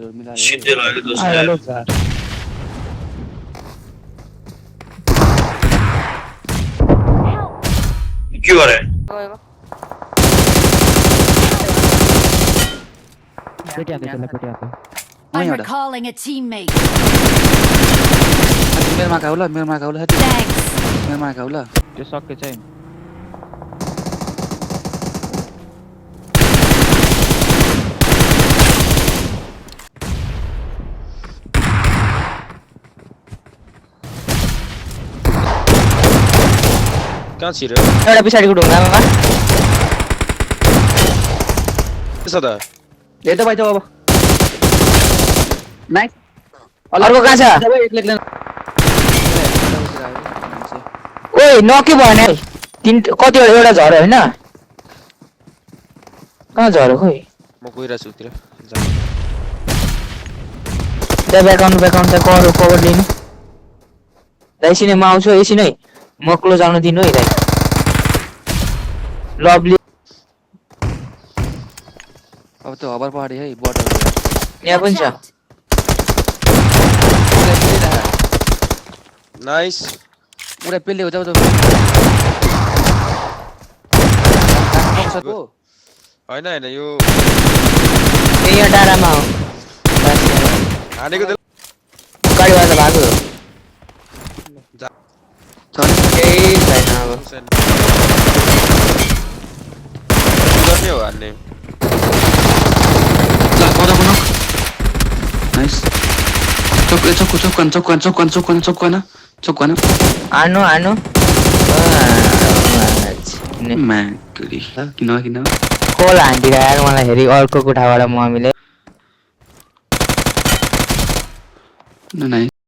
सीधे लाग्यो दोस्त हेलो सर के गरे पेटी आके चला पेटी आके I'm recalling a teammate. मेरोमा गाउला Thanks. मेरोमा गाउला त्यो सके चाहिँ कहाँ छिर्यो एउटा पछाडिको ढुङ्गामा त्यसो त हेर्दै पाइछ अब नाइस अर्को कहाँ छ ओइ नके भएन तीन कतिवटा एउटा झऱ्यो होइन कहाँ झऱ्यो खोइ म गइरहेछु उतिर त्यहाँ ब्याकआउन्ट चाहिँ कभर लिनु दाइसी नै म आउँछु एकछिन है म क्लोज आउनु दिनु है दाइ लभली अब त्यो हबर पहाडी है बटर यहाँ पनि छ नाइस पुरा पेल्ले हो जाऊ जाऊ हैन हैन यो यहाँ डाँडामा हो हानेको त गाडीबाट भएको केही छैन अब गर्ने हो हान्ने ल पदा बनो नाइस चौकान हानु म्याकरी किन खोल हान्दिरहेको मलाई हेरि अर्को कोठाबाट मम्मीले नाइस